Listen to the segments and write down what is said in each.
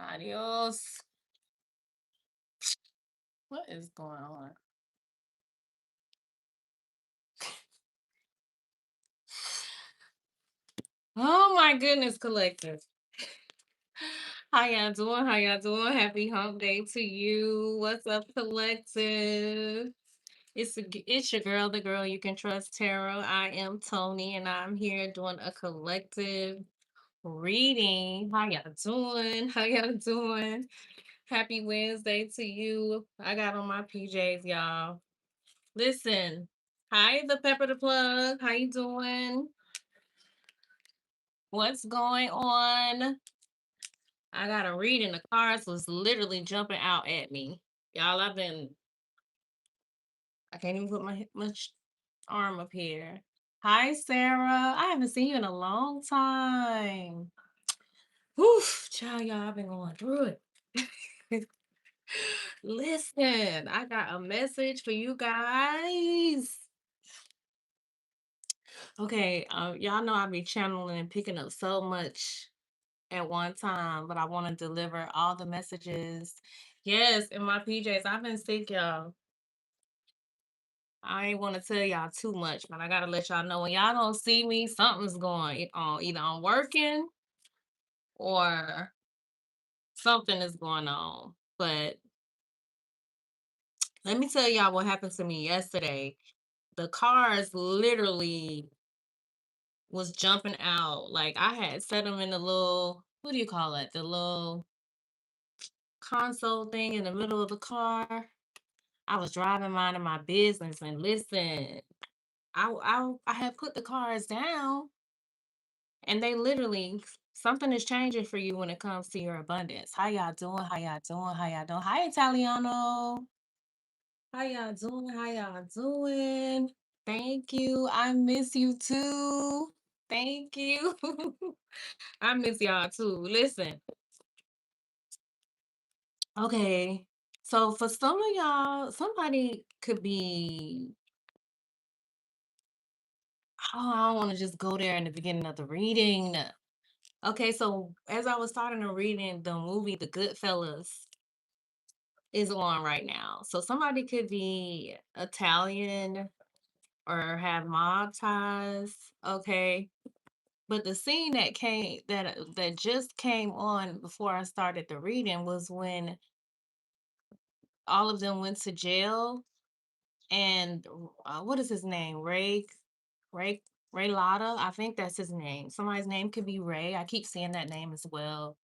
Adios. What is going on? Oh my goodness, collective. How y'all doing? How y'all doing? Happy hump day to you. What's up, collective? It's your girl, the girl you can trust, Tarot. I am Tony, and I'm here doing a collective reading. How y'all doing? How y'all doing? Happy Wednesday to you. I got on my PJs, y'all. Listen. Hi, the Pepper the Plug. How you doing? What's going on? I got a reading. The cars was literally jumping out at me. Y'all, I can't even put my arm up here. Hi, Sarah. I haven't seen you in a long time. Whew, child, y'all, I've been going through it. Listen, I got a message for you guys. Okay, y'all know I be channeling and picking up so much at one time, but I want to deliver all the messages. Yes, in my PJs. I've been sick, y'all. I ain't want to tell y'all too much, but I gotta let y'all know when y'all don't see me, something's going on. Either I'm working or something is going on. But let me tell y'all what happened to me yesterday. The cars literally was jumping out. Like I had set them in the little, what do you call it? The little console thing in the middle of the car. I was driving, minding my business, and listen, I had put the cars down, and they literally something is changing for you when it comes to your abundance. How y'all doing? How y'all doing? How y'all doing? Hi, Italiano. How y'all doing? How y'all doing? Thank you. I miss you too. Thank you. I miss y'all too. Listen, okay. So for some of y'all, somebody could be. Oh, I don't want to just go there in the beginning of the reading. Okay, so as I was starting to reading, the movie The Goodfellas is on right now. So somebody could be Italian or have mob ties. Okay. But the scene that just came on before I started the reading was when all of them went to jail, and what is his name? Ray Ray Lotta. I think that's his name. Somebody's name could be Ray. I keep seeing that name as well.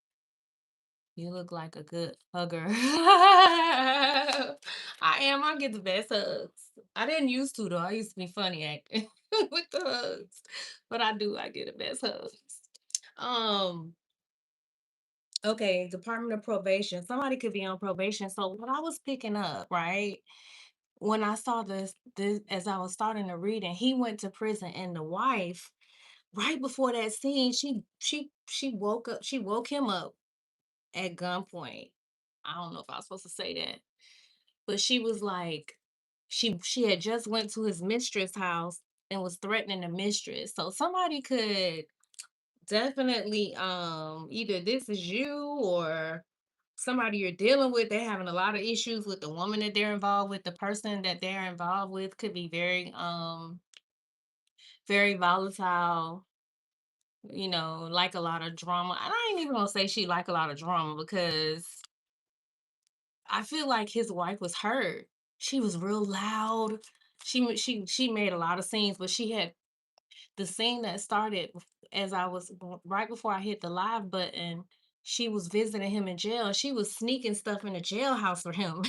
You look like a good hugger. I am. I get the best hugs. I didn't used to though. I used to be funny acting with the hugs, but I do. I get the best hugs. Um. Okay. Department of Probation. Somebody could be on probation. So what I was picking up, right? When I saw this as I was starting to read, and he went to prison, and the wife, right before that scene, she woke up. She woke him up at gunpoint. I don't know if I was supposed to say that, but she was like, she had just went to his mistress house and was threatening the mistress. So somebody could definitely either this is you or somebody you're dealing with. They're having a lot of issues with the woman that they're involved with. The person that they're involved with could be very volatile, like a lot of drama. And I ain't even gonna say she like a lot of drama because I feel like his wife was hurt. She was real loud. She made a lot of scenes, but she had the scene that started as right before I hit the live button. She was visiting him in jail. She was sneaking stuff in the jailhouse for him.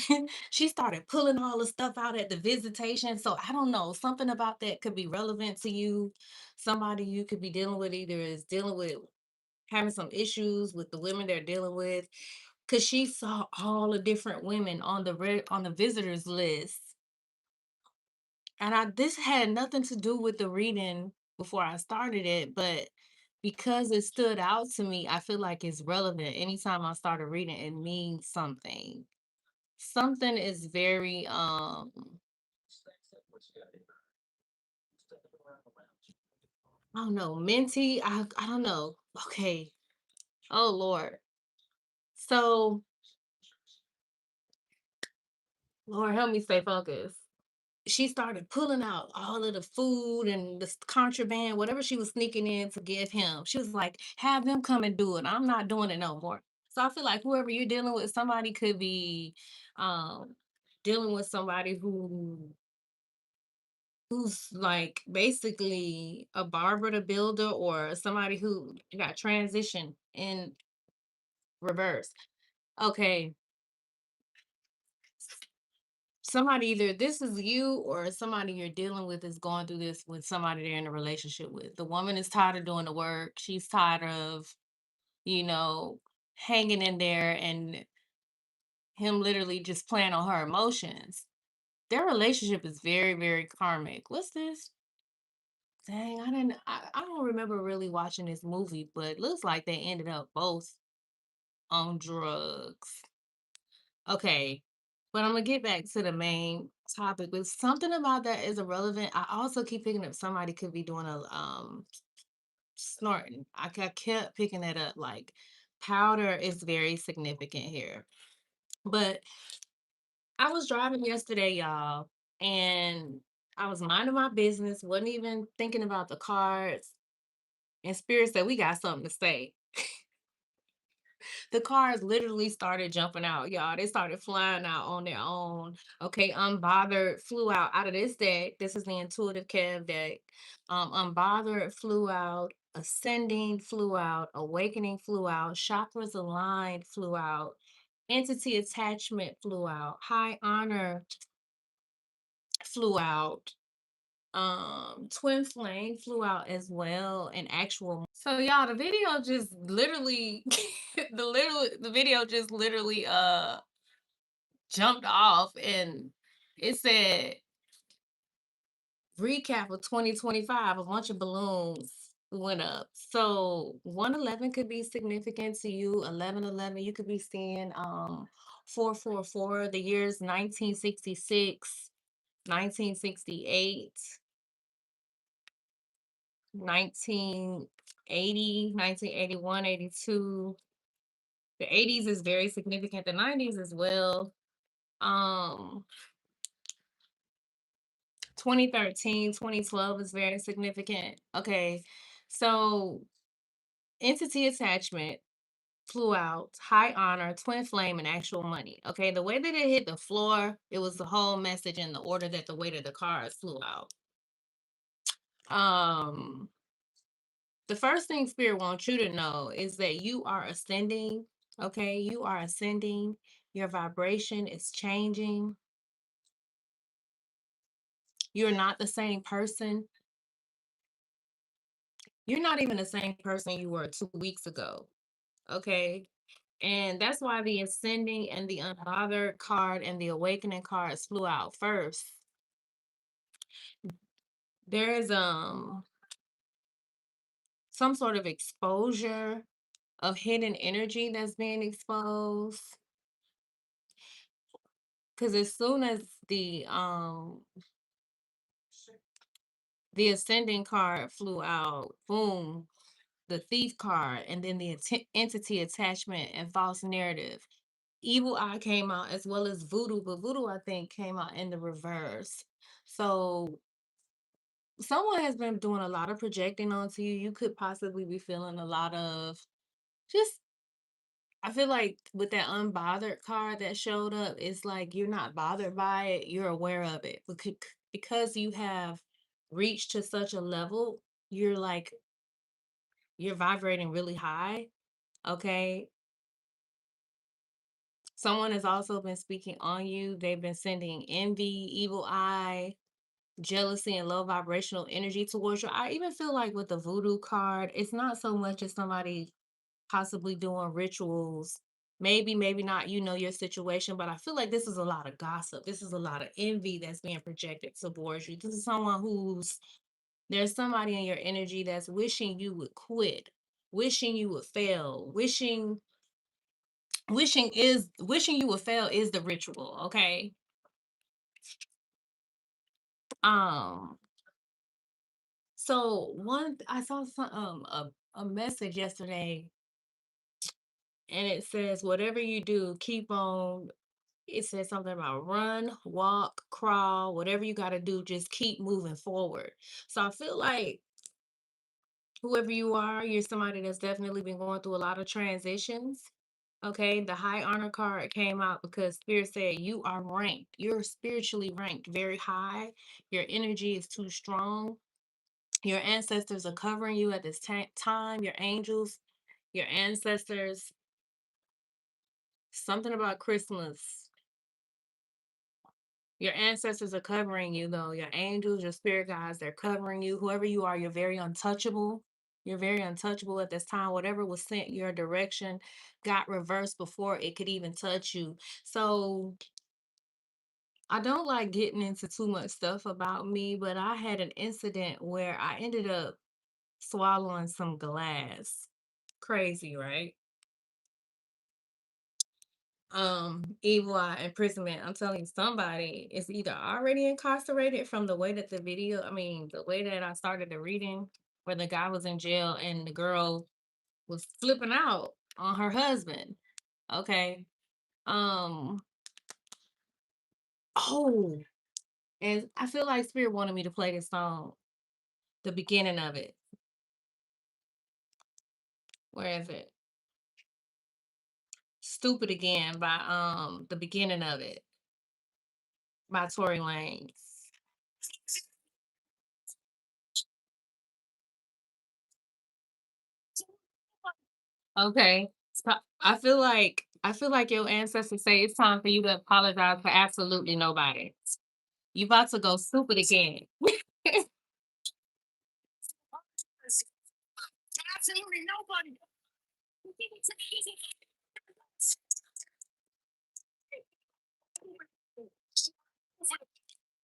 She started pulling all the stuff out at the visitation. So I don't know. Something about that could be relevant to you. Somebody you could be dealing with either is dealing with having some issues with the women they're dealing with, because she saw all the different women on on the visitors list. And this had nothing to do with the reading before I started it, but because it stood out to me, I feel like it's relevant. Anytime I started reading, it means something. Something is very I don't know, minty. I don't know. Okay. Oh Lord. So, Lord help me stay focused. She started pulling out all of the food and the contraband, whatever she was sneaking in to give him. She was like, "Have them come and do it. I'm not doing it no more." So I feel like whoever you're dealing with, somebody could be um, dealing with somebody who's like basically a barber, the builder, or somebody who got transition in reverse. Okay, somebody, either this is you or somebody you're dealing with is going through this with somebody they're in a relationship with. The woman is tired of doing the work. She's tired of, you know, hanging in there and him literally just playing on her emotions. Their relationship is very, very karmic. What's this? Dang, I don't remember really watching this movie, but looks like they ended up both on drugs. Okay. But I'm gonna get back to the main topic. But something about that is irrelevant. I also keep picking up somebody could be doing a snorting. Kept picking that up. Like powder is very significant here. But I was driving yesterday, y'all, and I was minding my business, wasn't even thinking about the cards. And Spirit said, "We got something to say." The cars literally started jumping out, y'all. They started flying out on their own. Okay, Unbothered flew out of this deck. This is the Intuitive Kev deck. Unbothered flew out. Ascending flew out. Awakening flew out. Chakras aligned flew out. Entity attachment flew out. High honor flew out. Twin flame flew out as well, and actual. So y'all, the video just literally the video just literally jumped off, and it said recap of 2025. A bunch of balloons went up. So 111 could be significant to you. 1111, you could be seeing 444. The years 1966, 1968, 1980, 1981, 82. The 80s is very significant. The 90s as well. Um 2013, 2012 is very significant. Okay. So entity attachment flew out, high honor, twin flame, and actual money. Okay. The way that it hit the floor, it was the whole message in the order that the weight of the cards flew out. Um, the first thing Spirit wants you to know is that you are ascending. Okay. You are ascending. Your vibration is changing. You're not the same person. You're not even the same person you were 2 weeks ago. Okay. And that's why the ascending and the unbothered card and the awakening cards flew out first. There is some sort of exposure of hidden energy that's being exposed. Because as soon as the ascending card flew out, boom, the thief card, and then the entity attachment and false narrative. Evil Eye came out as well as Voodoo, but Voodoo I think came out in the reverse. So someone has been doing a lot of projecting onto you. You could possibly be feeling a lot of just, I feel like with that unbothered card that showed up, it's like you're not bothered by it, you're aware of it. Because you have reached to such a level, you're like you're vibrating really high. Okay. Someone has also been speaking on you. They've been sending envy, evil eye, jealousy, and low vibrational energy towards you. I even feel like with the voodoo card, it's not so much as somebody possibly doing rituals. Maybe, maybe not, you know, your situation, but I feel like this is a lot of gossip. This is a lot of envy that's being projected towards you. This is someone who's, there's somebody in your energy that's wishing you would quit, wishing you would fail, wishing you would fail is the ritual, okay? Um, so one I saw some a message yesterday and it says, whatever you do, keep on. It says something about run, walk, crawl, whatever you got to do, just keep moving forward. So I feel like whoever you are, you're somebody that's definitely been going through a lot of transitions. Okay, the high honor card came out because Spirit said you are ranked. You're spiritually ranked very high. Your energy is too strong. Your ancestors are covering you at this time. Your angels, your ancestors, something about Christmas. Your ancestors are covering you, though. Your angels, your spirit guides, they're covering you. Whoever you are, you're very untouchable. You're very untouchable at this time. Whatever was sent your direction got reversed before it could even touch you. So I don't like getting into too much stuff about me, but I had an incident where I ended up swallowing some glass. Crazy, right? Evil eye imprisonment. I'm telling you, somebody is either already incarcerated from the way that the video, I mean, the way that I started the reading, where the guy was in jail and the girl was flipping out on her husband. Okay. Um, oh, and I feel like Spirit wanted me to play this song, the beginning of it. Where is it? Stupid Again by the beginning of it by Tory Lanez. Okay. So I feel like your ancestors say it's time for you to apologize for absolutely nobody. You about to go stupid again.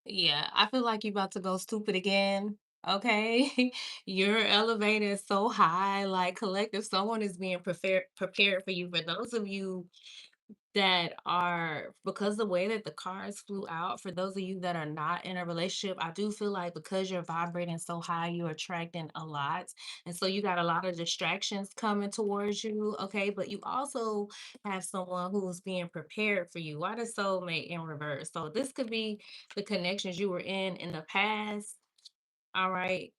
Yeah, I feel like you about to go stupid again. Okay. Your elevator is so high, like collective, someone is being prepared for you. For those of you that are, because the way that the cards flew out, for those of you that are not in a relationship, I do feel like because you're vibrating so high, you're attracting a lot. And so you got a lot of distractions coming towards you. Okay. But you also have someone who's being prepared for you. Why the soulmate in reverse? So this could be the connections you were in the past. All right.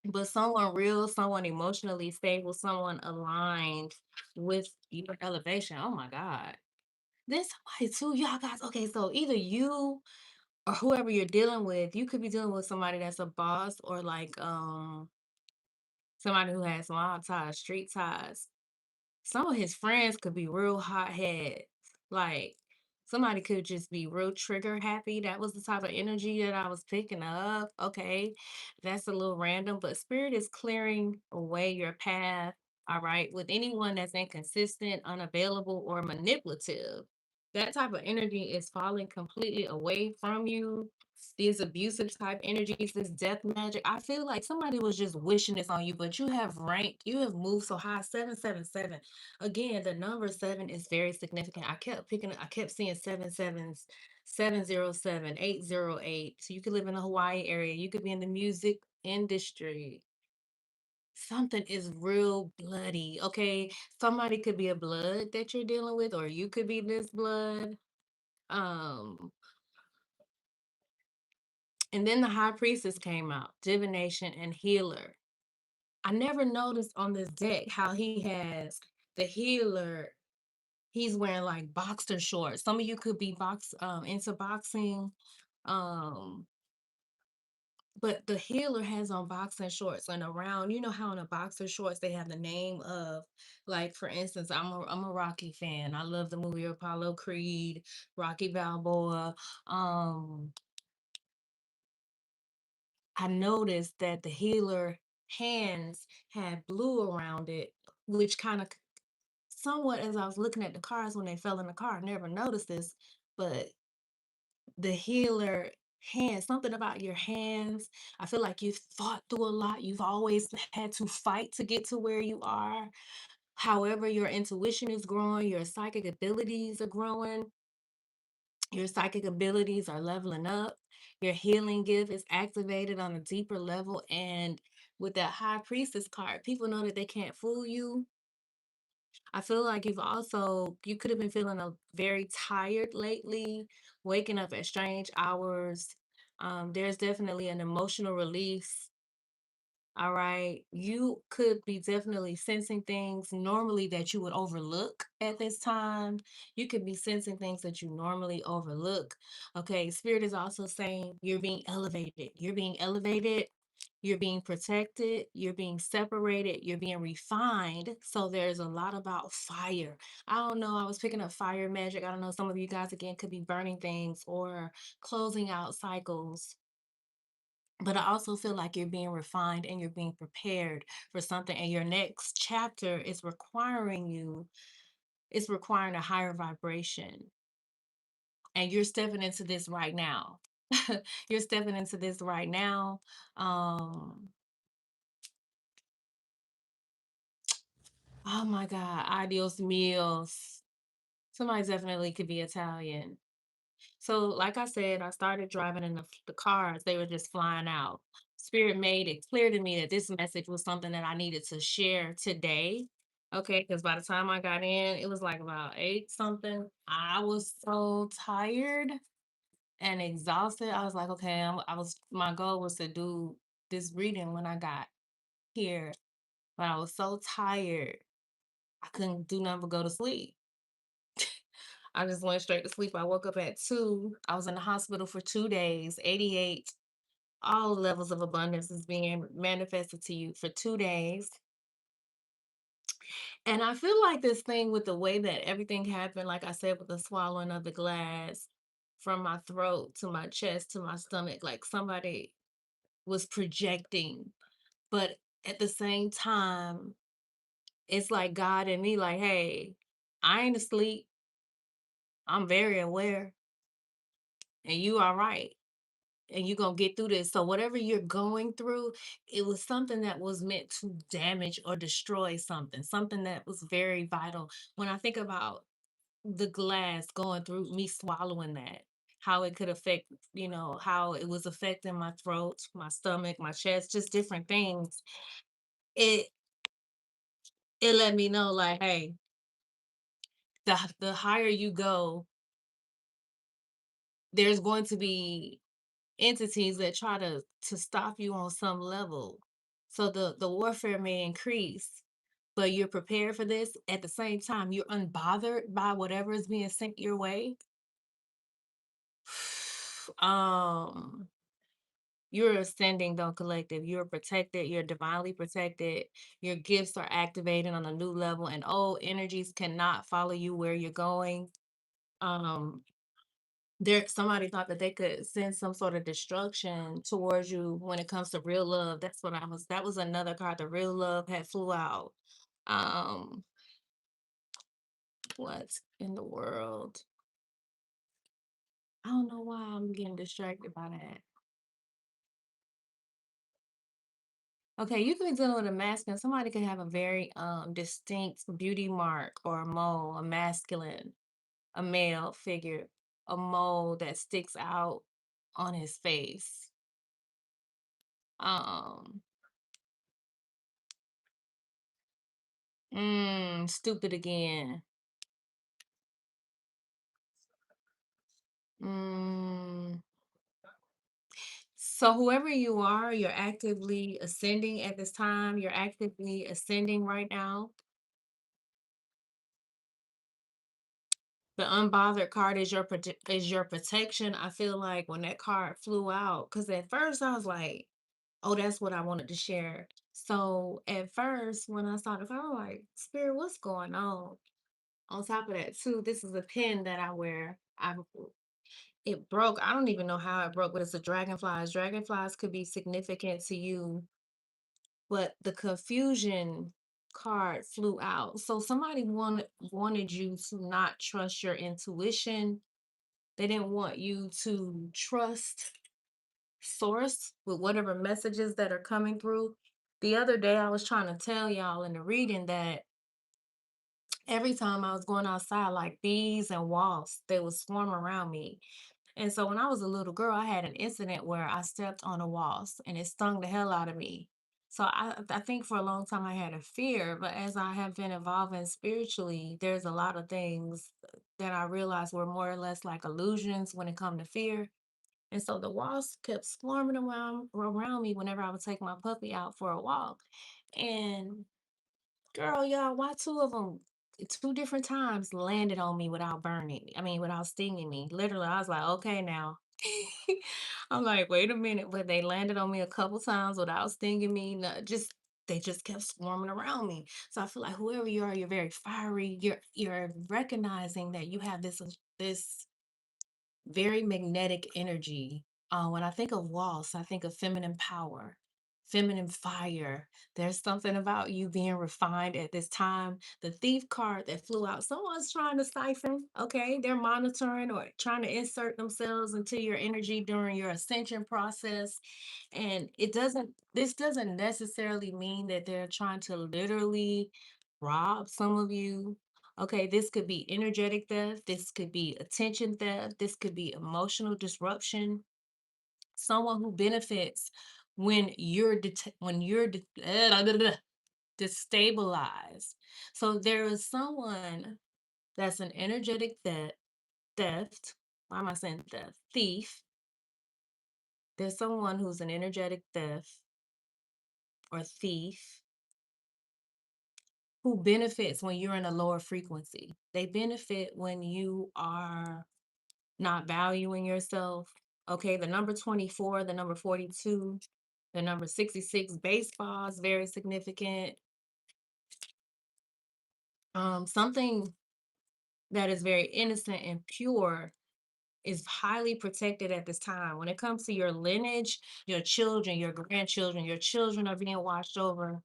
But someone real, someone emotionally stable, someone aligned with your elevation. Oh my God. Then somebody too, y'all guys. Okay, so either you or whoever you're dealing with, you could be dealing with somebody that's a boss or like somebody who has mob ties, street ties. Some of his friends could be real hothead. Like somebody could just be real trigger happy. That was the type of energy that I was picking up. Okay. That's a little random, but spirit is clearing away your path. All right. With anyone that's inconsistent, unavailable, or manipulative. That type of energy is falling completely away from you. These abusive type energies, this death magic. I feel like somebody was just wishing this on you, but you have ranked, you have moved so high. 777. Again, the number seven is very significant. I kept seeing seven sevens, 707, 808. So you could live in the Hawaii area, you could be in the music industry. Something is real bloody. Okay. Somebody could be a blood that you're dealing with, or you could be this blood. Um, and then the high priestess came out, divination and healer. I never noticed on this deck how he has the healer. He's wearing like boxer shorts. Some of you could be into boxing. Um, but the healer has on boxing shorts and around, you know how in the boxer shorts they have the name of, like for instance, I'm a Rocky fan. I love the movie Apollo Creed, Rocky Balboa. Um, I noticed that the healer hands had blue around it, which kind of somewhat, as I was looking at the cars when they fell in the car, I never noticed this, but the healer hands, something about your hands. I feel like you've fought through a lot. You've always had to fight to get to where you are. However, your intuition is growing, your psychic abilities are growing, your psychic abilities are leveling up, your healing gift is activated on a deeper level. And with that high priestess card, people know that they can't fool you. I feel like you could have been feeling very tired lately, waking up at strange hours. There's definitely an emotional release. All right. You could be definitely sensing things normally that you would overlook at this time. You could be sensing things that you normally overlook. Okay. Spirit is also saying you're being elevated. You're being elevated. You're being protected. You're being separated. You're being refined. So there's a lot about fire. I don't know. I was picking up fire magic. I don't know. Some of you guys, again, could be burning things or closing out cycles, but I also feel like you're being refined and you're being prepared for something. And your next chapter is it's requiring a higher vibration. And you're stepping into this right now. You're stepping into this right now. Um, oh my God, adios meals. Somebody definitely could be Italian. So, like I said, I started driving in the cars, they were just flying out. Spirit made it clear to me that this message was something that I needed to share today. Okay, because by the time I got in, it was like about 8 something. I was so tired and exhausted. I was like, okay, my goal was to do this reading when I got here, but I was so tired. I couldn't do nothing but go to sleep. I just went straight to sleep. I woke up at 2. I was in the hospital for 2 days, 88. All levels of abundance is being manifested to you for 2 days. And I feel like this thing with the way that everything happened, like I said, with the swallowing of the glass from my throat to my chest to my stomach, like somebody was projecting. But at the same time, it's like God and me, like, hey, I ain't asleep. I'm very aware, and you all right. And you're gonna get through this. So whatever you're going through, it was something that was meant to damage or destroy something, something that was very vital. When I think about the glass going through me swallowing that, how it could affect, how it was affecting my throat, my stomach, my chest, just different things. It it let me know like, hey, the higher you go, there's going to be entities that try to stop you on some level. So the warfare may increase, but you're prepared for this. At the same time, you're unbothered by whatever is being sent your way. um you're ascending though, collective. You're protected, you're divinely protected. Your gifts are activated on a new level, and old energies cannot follow you where you're going. um there somebody thought that they could send some sort of destruction towards you when it comes to real love. That was another card. The real love had flew out. um what in the world? I don't know why I'm getting distracted by that. Okay, you could be dealing with a masculine. Somebody could have a very distinct beauty mark or a mole, a masculine, a male figure, a mole that sticks out on his face. um Stupid again. Mm. So whoever you are, you're actively ascending at this time. You're actively ascending right now. The unbothered card is is your protection. I feel like when that card flew out, because at first I was like, "Oh, that's what I wanted to share." So at first, when I saw the card, I'm like, "Spirit, what's going on?" On top of that, too, this is a pin that I wear. It broke. I don't even know how it broke, but it's a dragonflies. Dragonflies could be significant to you, but the confusion card flew out. So somebody wanted you to not trust your intuition. They didn't want you to trust source with whatever messages that are coming through. The other day I was trying to tell y'all in the reading that every time I was going outside, like bees and wasps, they would swarm around me. And so when I was a little girl, I had an incident where I stepped on a wasp and it stung the hell out of me. So I think for a long time I had a fear, but as I have been evolving spiritually, there's a lot of things that I realized were more or less like illusions when it come to fear. And so the walls kept swarming around me whenever I would take my puppy out for a walk. And girl, y'all, why two of them, two different times landed on me without burning? I mean, without stinging me. Literally, I was like, okay, now. I'm like, wait a minute, but they landed on me a couple times without stinging me. Just they just kept swarming around me. So I feel like whoever you are, you're very fiery. You're recognizing that you have this very magnetic energy. When I think of waltz, I think of feminine power, feminine fire. There's something about you being refined at this time. The thief card that flew out, someone's trying to siphon, okay? They're monitoring or trying to insert themselves into your energy during your ascension process. And this doesn't necessarily mean that they're trying to literally rob some of you. Okay, this could be energetic theft, this could be attention theft, this could be emotional disruption. Someone who benefits when destabilized. So there is someone that's an energetic theft. Why am I saying theft? Thief. There's someone who's an energetic theft or thief who benefits when you're in a lower frequency. They benefit when you are not valuing yourself. Okay, the number 24, the number 42, the number 66, baseball is very significant. Something that is very innocent and pure is highly protected at this time. When it comes to your lineage, your children, your children are being watched over.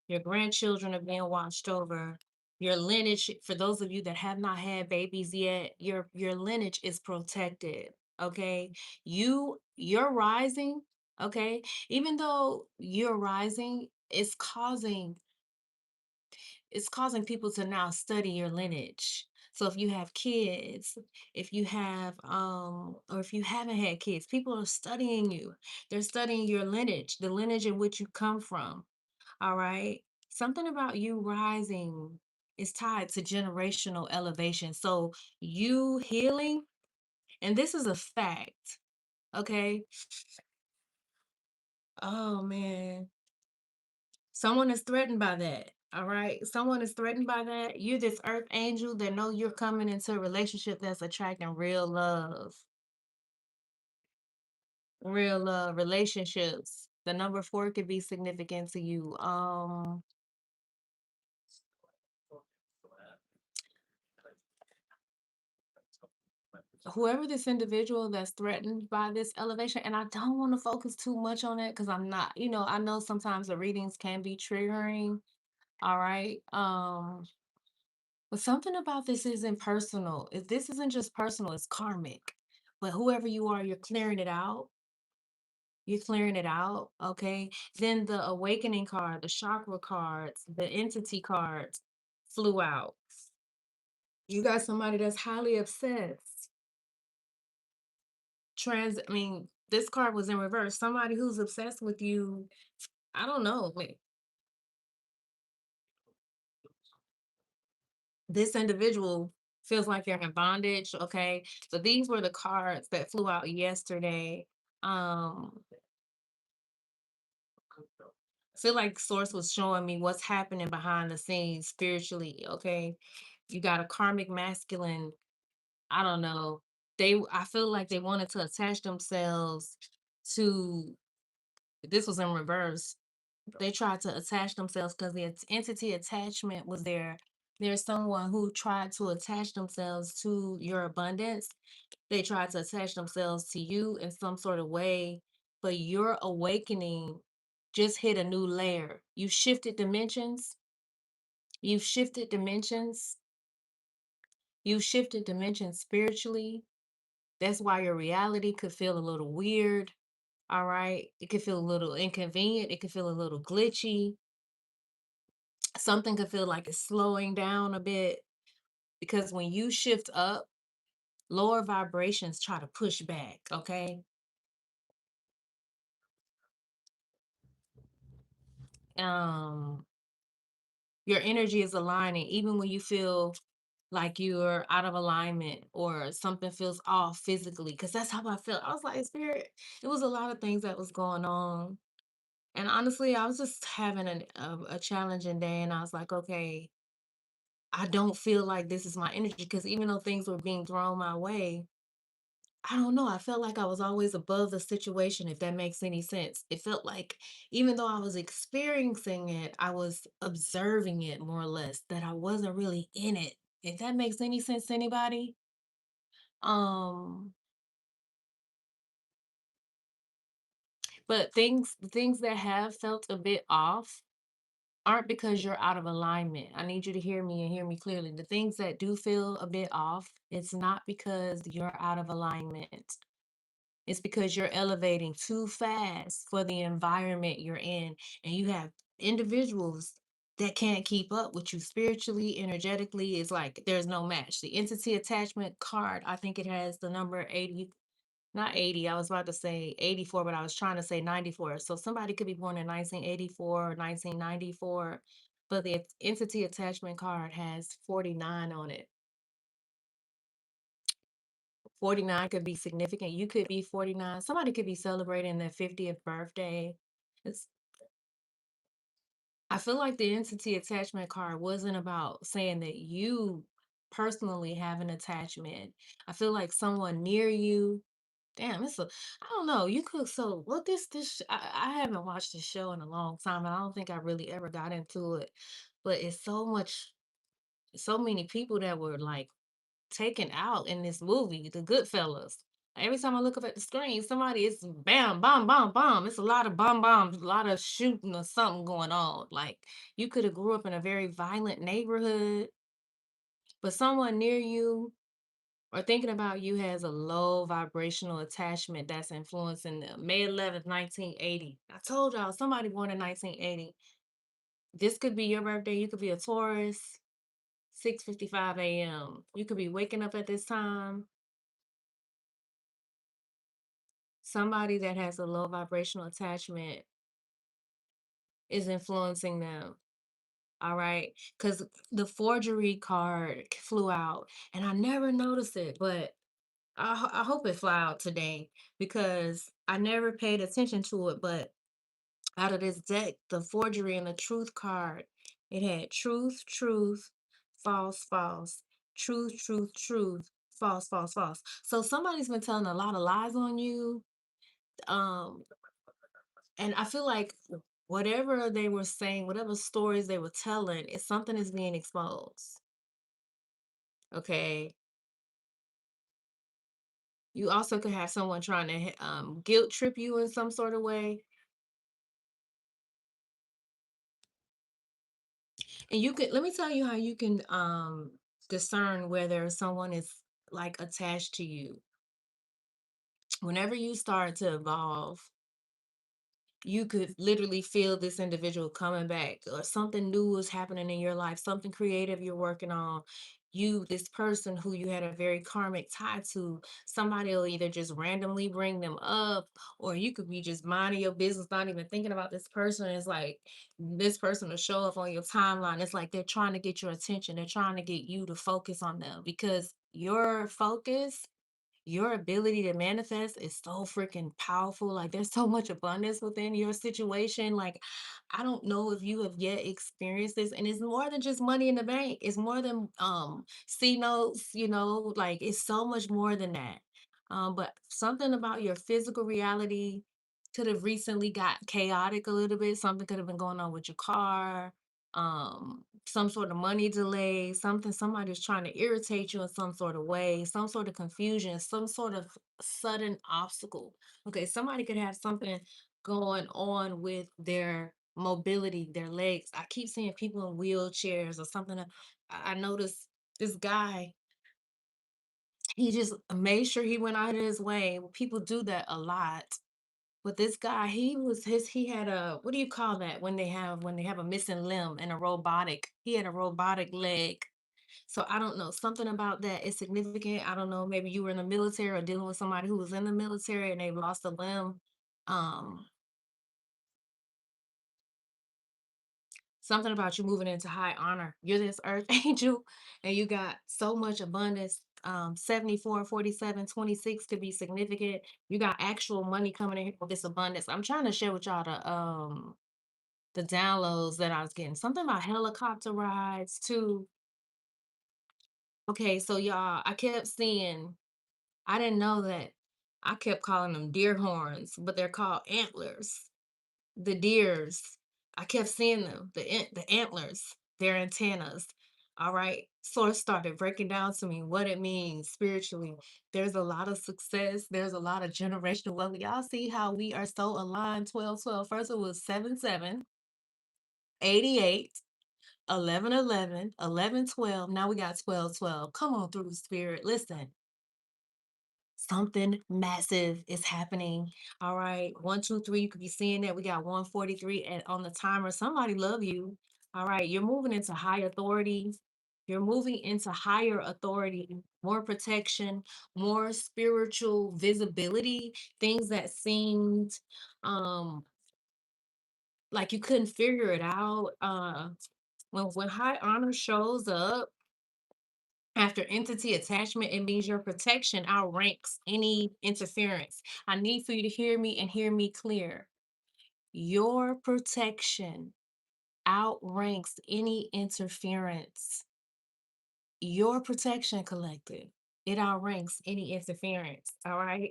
Your grandchildren are being watched over. Your lineage, for those of you that have not had babies yet, your lineage is protected. Okay. You're rising. Okay. Even though you're rising, it's causing people to now study your lineage. So if you have kids, if you have or if you haven't had kids, people are studying you. They're studying your lineage, the lineage in which you come from. All right? Something about you rising is tied to generational elevation. So you healing, and this is a fact, okay? Oh man. Someone is threatened by that. All right. Someone is threatened by that. You're this earth angel that know you're coming into a relationship that's attracting real love. Real love relationships. The number four could be significant to you. Whoever this individual that's threatened by this elevation, and I don't want to focus too much on it because I'm not, I know sometimes the readings can be triggering. All right. But something about this isn't personal. If this isn't just personal, it's karmic. But whoever you are, you're clearing it out. You're clearing it out. Okay. Then the awakening card, the chakra cards, the entity cards flew out. You got somebody that's highly obsessed. I mean, this card was in reverse. Somebody who's obsessed with you. I don't know. This individual feels like they're in bondage. Okay. So these were the cards that flew out yesterday. I feel like source was showing me what's happening behind the scenes spiritually. Okay. You got a karmic masculine. I don't know. I feel like they wanted to attach themselves to, this was in reverse. They tried to attach themselves because the entity attachment was there. There's someone who tried to attach themselves to your abundance. They tried to attach themselves to you in some sort of way, but your awakening just hit a new layer. You shifted dimensions. You've shifted dimensions. You shifted dimensions spiritually. That's why your reality could feel a little weird. All right. It could feel a little inconvenient. It could feel a little glitchy. Something could feel like it's slowing down a bit because when you shift up, lower vibrations try to push back. Okay. um your energy is aligning even when you feel like you're out of alignment or something feels off physically, because that's how I felt. I was like, spirit, it was a lot of things that was going on. And honestly, I was just having a challenging day, and I was like, okay, I don't feel like this is my energy, because even though things were being thrown my way, I don't know. I felt like I was always above the situation, if that makes any sense. It felt like even though I was experiencing it, I was observing it more or less, that I wasn't really in it. If that makes any sense to anybody. Um, but things that have felt a bit off aren't because you're out of alignment. I need you to hear me and hear me clearly. The things that do feel a bit off, it's not because you're out of alignment. It's because you're elevating too fast for the environment you're in. And you have individuals that can't keep up with you spiritually, energetically. It's like there's no match. The entity attachment card, I think it has the number 80, not 80. I was about to say 84, but I was trying to say 94. So somebody could be born in 1984 or 1994, but the entity attachment card has 49 on it. 49 could be significant. You could be 49. Somebody could be celebrating their 50th birthday. It's, I feel like the entity attachment card wasn't about saying that you personally have an attachment. I feel like someone near you. Damn, I don't know. You could, so what I haven't watched this show in a long time, and I don't think I really ever got into it. But it's so many people that were like taken out in this movie, The Goodfellas. Every time I look up at the screen, somebody is bam, bomb, bomb, bomb. It's a lot of bomb bombs, a lot of shooting or something going on. Like you could have grew up in a very violent neighborhood, but someone near you or thinking about you has a low vibrational attachment that's influencing them. May 11th, 1980. I told y'all, somebody born in 1980. This could be your birthday. You could be a Taurus, 6:55 a.m. You could be waking up at this time. Somebody that has a low vibrational attachment is influencing them. All right. Because the forgery card flew out and I never noticed it, but I hope it fly out today because I never paid attention to it. But out of this deck, the forgery and the truth card, it had truth, truth, false, false, truth, truth, truth, false, false, false. So somebody's been telling a lot of lies on you. Um, and I feel like whatever they were saying, whatever stories they were telling, is something is being exposed. Okay. You also could have someone trying to guilt trip you in some sort of way. And you could, let me tell you how you can discern whether someone is like attached to you. Whenever you start to evolve, you could literally feel this individual coming back, or something new is happening in your life, something creative you're working on. You, this person who you had a very karmic tie to, somebody will either just randomly bring them up, or you could be just minding your business, not even thinking about this person. It's like this person will show up on your timeline. It's like they're trying to get your attention, they're trying to get you to focus on them because your focus, your ability to manifest is so freaking powerful. Like there's so much abundance within your situation. Like I don't know if you have yet experienced this, and it's more than just money in the bank. It's more than C notes, like it's so much more than that. But something about your physical reality could have recently got chaotic a little bit. Something could have been going on with your car, some sort of money delay, somebody's trying to irritate you in some sort of way, some sort of confusion, some sort of sudden obstacle. Okay, somebody could have something going on with their mobility, their legs. I keep seeing people in wheelchairs or something. I noticed this guy, he just made sure he went out of his way. People do that a lot. But this guy, he had a, what do you call that when they have a missing limb and a robotic, he had a robotic leg. So I don't know, something about that is significant. I don't know, maybe you were in the military or dealing with somebody who was in the military and they lost a limb. Um, Something about you moving into high honor. You're this earth angel and you got so much abundance. 74, 47, 26 could be significant. You got actual money coming in here with this abundance. I'm trying to share with y'all the downloads that I was getting. Something about helicopter rides too. Okay, so y'all, I kept seeing, I didn't know that I kept calling them deer horns, but they're called antlers. The deers, I kept seeing them, the antlers, their antennas. All right. Source started breaking down to me what it means spiritually. There's a lot of success. There's a lot of generational wealth. Y'all see how we are so aligned. 12, 12. First it was 7, 7, 88, 11, 11, 11, 12. Now we got 12, 12. Come on through, spirit. Listen, something massive is happening. All right. 1, 2, 3. You could be seeing that. We got 143 and on the timer. Somebody love you. All right. You're moving into high authority. You're moving into higher authority, more protection, more spiritual visibility, things that seemed um like you couldn't figure it out. When high honor shows up, after entity attachment, it means your protection outranks any interference. I need for you to hear me and hear me clear. Your protection outranks any interference. Your protection collective. It outranks any interference. All right.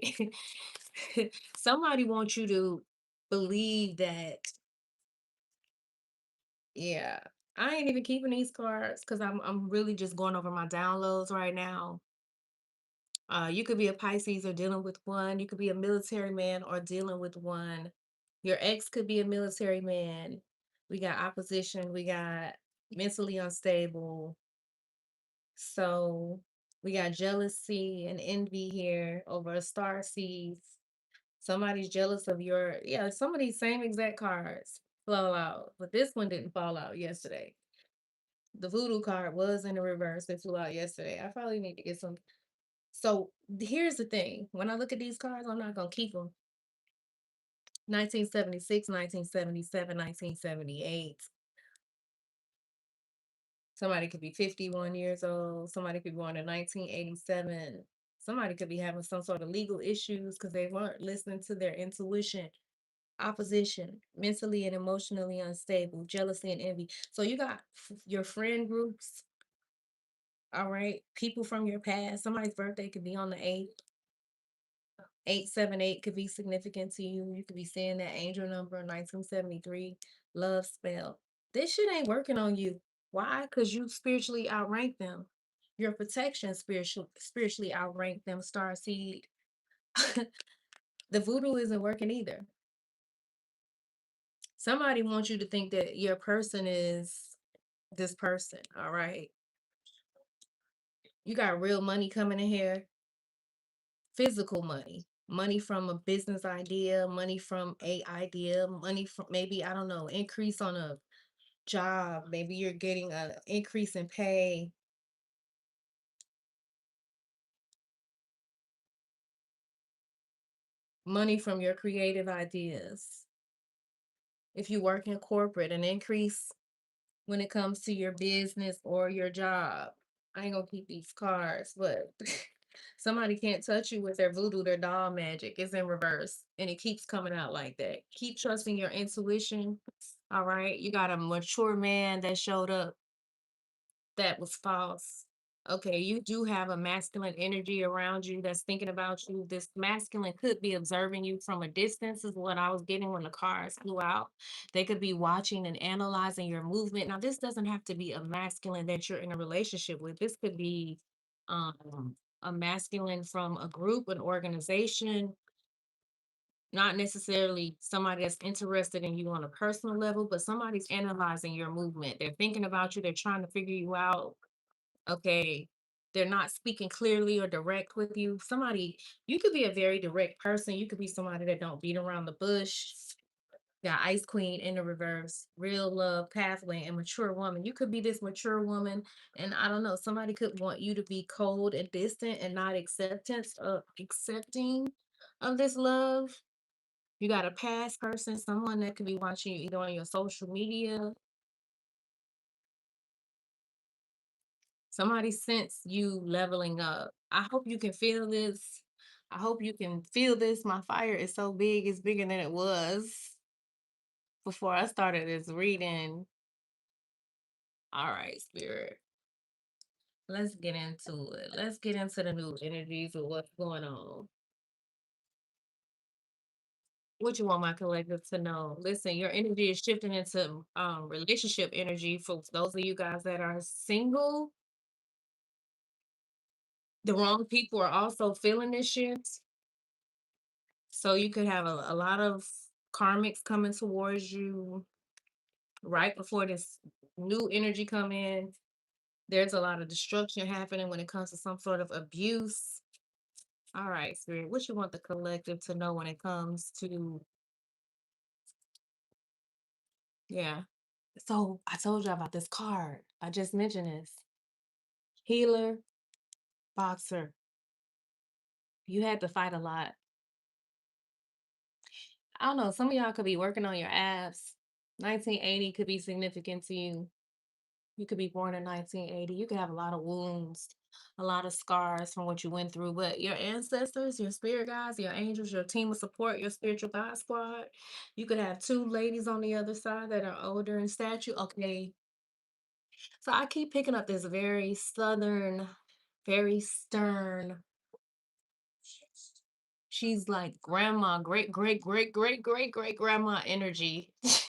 Somebody wants you to believe that, yeah. I ain't even keeping these cards because I'm really just going over my downloads right now. You could be a Pisces or dealing with one. You could be a military man or dealing with one. Your ex could be a military man. We got opposition. We got mentally unstable. So we got jealousy and envy here over a star seeds. Somebody's jealous of your, yeah, some of these same exact cards fall out, but this one didn't fall out yesterday. The voodoo card was in the reverse. It flew out yesterday. I probably need to get some. So here's the thing. When I look at these cards, I'm not gonna keep them. 1976, 1977, 1978. Somebody could be 51 years old. Somebody could be born in 1987. Somebody could be having some sort of legal issues because they weren't listening to their intuition. Opposition, mentally and emotionally unstable, jealousy and envy. So you got your friend groups, all right? People from your past. Somebody's birthday could be on the 8th. 878 could be significant to you. You could be seeing that angel number 1973, love spell. This shit ain't working on you. Why? Because you spiritually outrank them. Your protection spiritually outrank them, star seed. The voodoo isn't working either. Somebody wants you to think that your person is this person, all right? You got real money coming in here, physical money. Money from a business idea, money from a idea, money from maybe, I don't know, increase on a job. Maybe you're getting an increase in pay. Money from your creative ideas. If you work in corporate, an increase when it comes to your business or your job. I ain't gonna keep these cards, but somebody can't touch you with their voodoo, their doll magic. It's in reverse and it keeps coming out like that. Keep trusting your intuition. All right. You got a mature man that showed up that was false. Okay, you do have a masculine energy around you that's thinking about you. This masculine could be observing you from a distance, is what I was getting when the cards flew out. They could be watching and analyzing your movement. Now, this doesn't have to be a masculine that you're in a relationship with. This could be a masculine from a group, an organization, not necessarily somebody that's interested in you on a personal level, but somebody's analyzing your movement. They're thinking about you, they're trying to figure you out. Okay, they're not speaking clearly or direct with you. Somebody, you could be a very direct person. You could be somebody that don't beat around the bush. Got Ice Queen in the reverse, real love pathway, and mature woman. You could be this mature woman, and I don't know, somebody could want you to be cold and distant and not accepting of this love. You got a past person, someone that could be watching you either on your social media. Somebody sense you leveling up. I hope you can feel this. I hope you can feel this. My fire is so big, it's bigger than it was before I started this reading. All right, spirit. Let's get into it. Let's get into the new energies of what's going on. What you want my collective to know? Listen, your energy is shifting into relationship energy for those of you guys that are single. The wrong people are also feeling this shift. So you could have a lot of karmics coming towards you right before this new energy come in. There's a lot of destruction happening when it comes to some sort of abuse. All right, spirit, what you want the collective to know when it comes to, yeah. So I told you about this card. I just mentioned this. Healer, boxer. You had to fight a lot. I don't know. Some of y'all could be working on your abs. 1980 could be significant to you. You could be born in 1980. You could have a lot of wounds, a lot of scars from what you went through. But your ancestors, your spirit guides, your angels, your team of support, your spiritual God squad. You could have two ladies on the other side that are older in stature. Okay. So I keep picking up this very southern, very stern. She's like grandma, great, great, great, great, great, great grandma energy.